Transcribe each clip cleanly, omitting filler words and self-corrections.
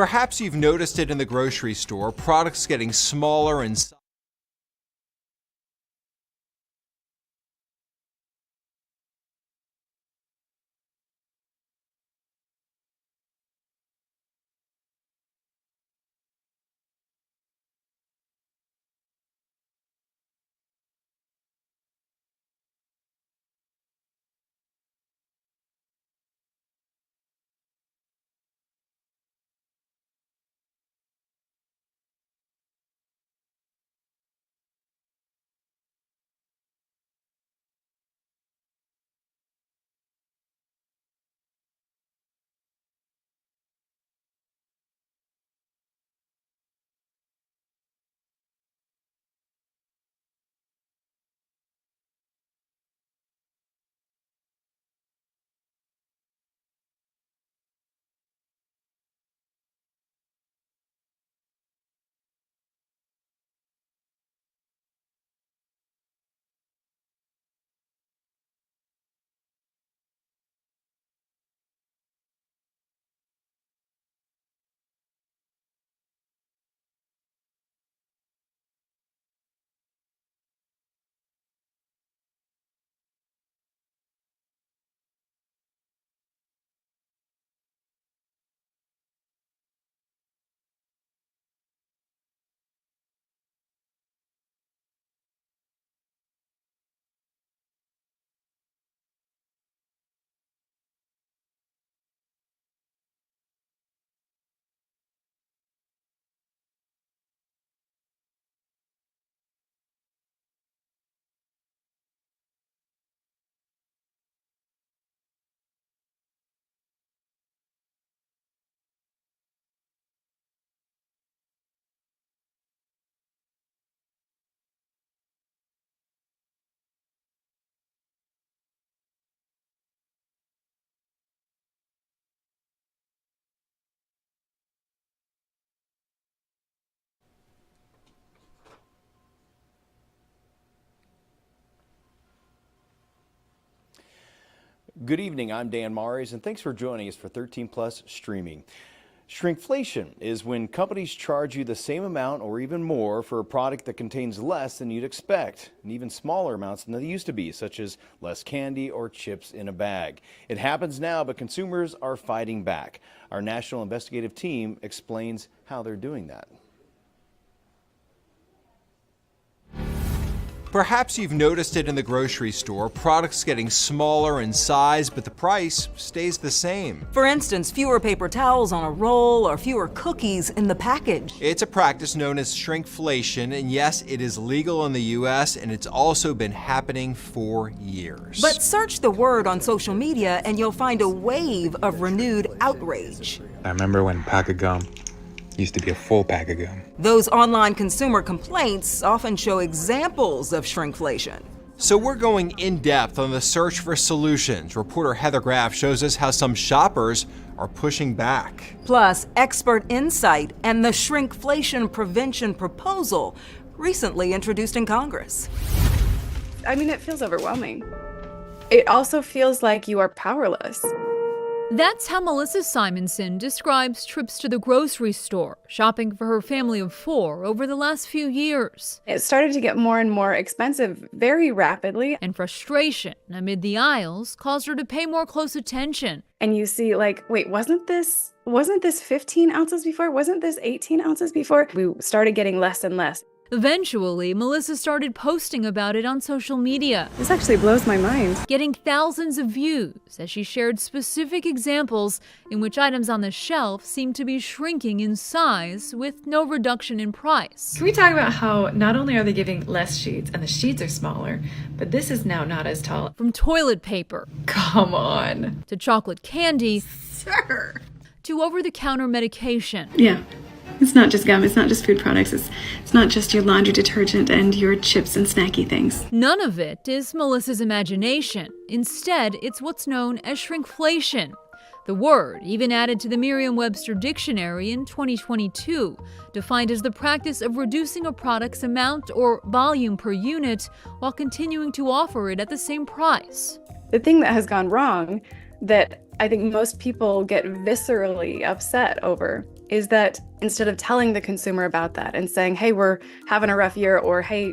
Perhaps you've noticed it in the grocery store, products getting smaller in size. Good evening, I'm Dan Mares, and thanks for joining us for 13 Plus Streaming. Shrinkflation is when companies charge you the same amount or even more for a product that contains less than you'd expect, and even smaller amounts than they used to be, such as less candy or chips in a bag. It happens now, but consumers are fighting back. Our national investigative team explains how they're doing that. Perhaps you've noticed it in the grocery store, products getting smaller in size, but the price stays the same. For instance, fewer paper towels on a roll or fewer cookies in the package. It's a practice known as shrinkflation, and yes, it is legal in the U.S., and it's also been happening for years. But search the word on social media and you'll find a wave of renewed outrage. I remember when pack of gum used to be a full pack of gum. Those online consumer complaints often show examples of shrinkflation. So we're going in depth on the search for solutions. Reporter Heather Graff shows us how some shoppers are pushing back. Plus, expert insight and the shrinkflation prevention proposal recently introduced in Congress. I mean, it feels overwhelming. It also feels like you are powerless. That's how Melissa Simonson describes trips to the grocery store, shopping for her family of 4 over the last few years. It started to get more and more expensive very rapidly. And frustration amid the aisles caused her to pay more close attention. And you see, like, wait, wasn't this 15 ounces before? Wasn't this 18 ounces before? We started getting less and less. Eventually, Melissa started posting about it on social media. This actually blows my mind. Getting thousands of views as she shared specific examples in which items on the shelf seemed to be shrinking in size with no reduction in price. Can we talk about how not only are they giving less sheets and the sheets are smaller, but this is now not as tall? From toilet paper. Come on. To chocolate candy. Sir. To over-the-counter medication. Yeah. It's not just gum, it's not just food products, it's not just your laundry detergent and your chips and snacky things. None of it is Melissa's imagination. Instead, it's what's known as shrinkflation. The word, even added to the Merriam-Webster dictionary in 2022, defined as the practice of reducing a product's amount or volume per unit while continuing to offer it at the same price. The thing that has gone wrong that I think most people get viscerally upset over is that instead of telling the consumer about that and saying, hey, we're having a rough year, or hey,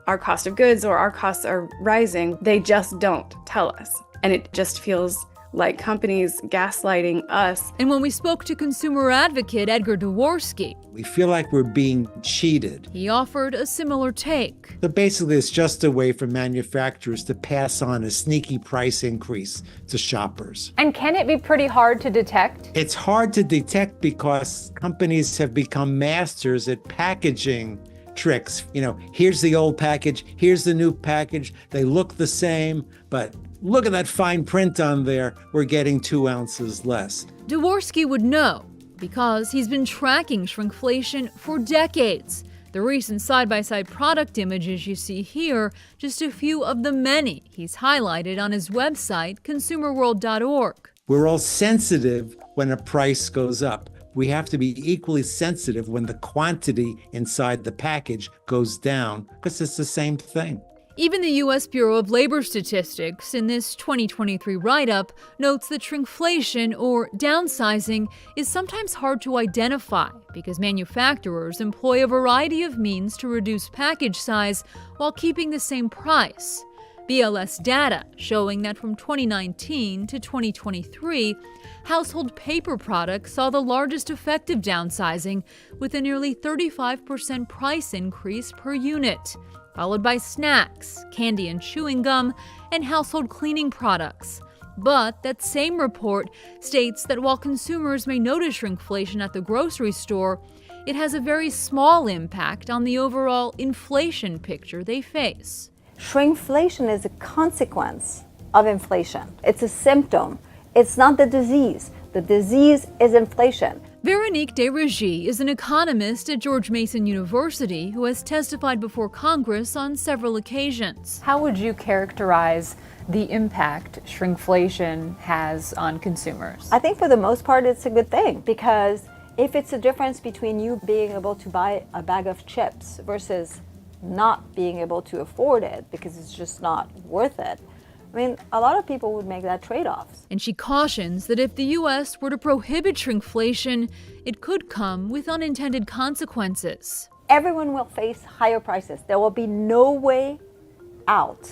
our cost of goods or our costs are rising, they just don't tell us. And it just feels like companies gaslighting us. And when we spoke to consumer advocate Edgar Dworsky, we feel like we're being cheated. he offered a similar take. So basically, it's just a way for manufacturers to pass on a sneaky price increase to shoppers. And can it be pretty hard to detect? It's hard to detect because companies have become masters at packaging tricks. Here's the old package, here's the new package. They look the same, but look at that fine print on there. We're getting 2 ounces less. Dworsky would know because he's been tracking shrinkflation for decades. The recent side-by-side product images you see here, just a few of the many he's highlighted on his website, consumerworld.org. We're all sensitive when a price goes up. We have to be equally sensitive when the quantity inside the package goes down, because it's the same thing. Even the U.S. Bureau of Labor Statistics, in this 2023 write-up, notes that shrinkflation, or downsizing, is sometimes hard to identify because manufacturers employ a variety of means to reduce package size while keeping the same price. BLS data showing that from 2019 to 2023, household paper products saw the largest effect of downsizing, with a nearly 35% price increase per unit, followed by snacks, candy and chewing gum, and household cleaning products. But that same report states that while consumers may notice shrinkflation at the grocery store, it has a very small impact on the overall inflation picture they face. Shrinkflation is a consequence of inflation. It's a symptom. It's not the disease. The disease is inflation. Veronique Desrégis is an economist at George Mason University who has testified before Congress on several occasions. How would you characterize the impact shrinkflation has on consumers? I think for the most part it's a good thing, because if it's a difference between you being able to buy a bag of chips versus not being able to afford it because it's just not worth it, I mean, a lot of people would make that trade-off. And she cautions that if the U.S. were to prohibit shrinkflation, it could come with unintended consequences. Everyone will face higher prices. There will be no way out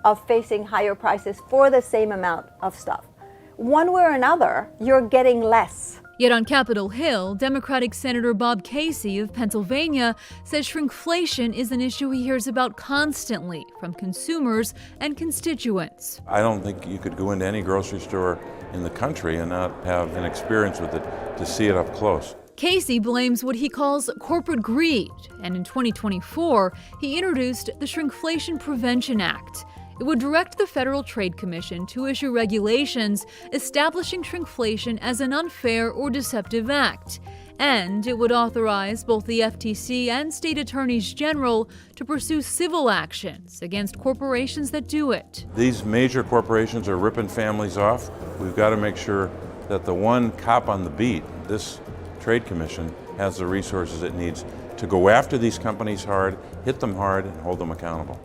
of facing higher prices for the same amount of stuff. One way or another, you're getting less. Yet on Capitol Hill, Democratic Senator Bob Casey of Pennsylvania says shrinkflation is an issue he hears about constantly from consumers and constituents. I don't think you could go into any grocery store in the country and not have an experience with it to see it up close. Casey blames what he calls corporate greed, and in 2024, he introduced the Shrinkflation Prevention Act. It would direct the Federal Trade Commission to issue regulations establishing shrinkflation as an unfair or deceptive act. And it would authorize both the FTC and state attorneys general to pursue civil actions against corporations that do it. These major corporations are ripping families off. We've got to make sure that the one cop on the beat, this Trade Commission, has the resources it needs to go after these companies hard, hit them hard, and hold them accountable.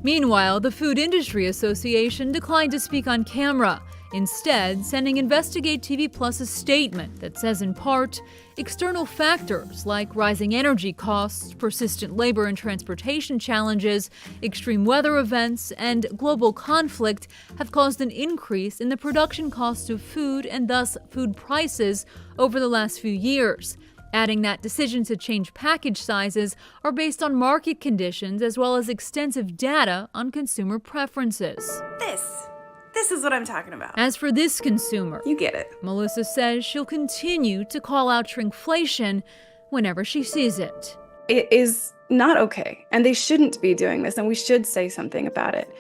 Meanwhile, the Food Industry Association declined to speak on camera, instead sending Investigate TV Plus a statement that says in part, external factors like rising energy costs, persistent labor and transportation challenges, extreme weather events, and global conflict have caused an increase in the production cost of food and thus food prices over the last few years. Adding that decisions to change package sizes are based on market conditions as well as extensive data on consumer preferences. This is what I'm talking about. As for this consumer, You get it. Melissa says she'll continue to call out shrinkflation whenever she sees it. It is not okay, and they shouldn't be doing this, and we should say something about it.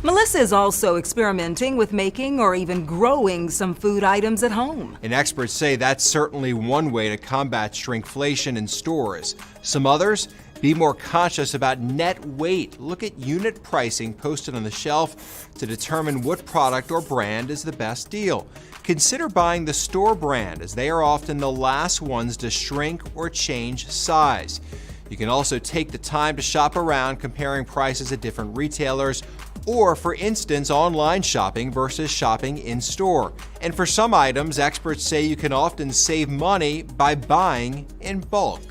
Melissa is also experimenting with making or even growing some food items at home. And experts say that's certainly one way to combat shrinkflation in stores. Some others, be more conscious about net weight. Look at unit pricing posted on the shelf to determine what product or brand is the best deal. Consider buying the store brand, as they are often the last ones to shrink or change size. You can also take the time to shop around, comparing prices at different retailers, Or, for instance, online shopping versus shopping in store. And for some items, experts say you can often save money by buying in bulk.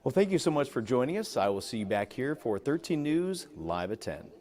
Well, thank you so much for joining us. I will see you back here for 13 News Live at 10.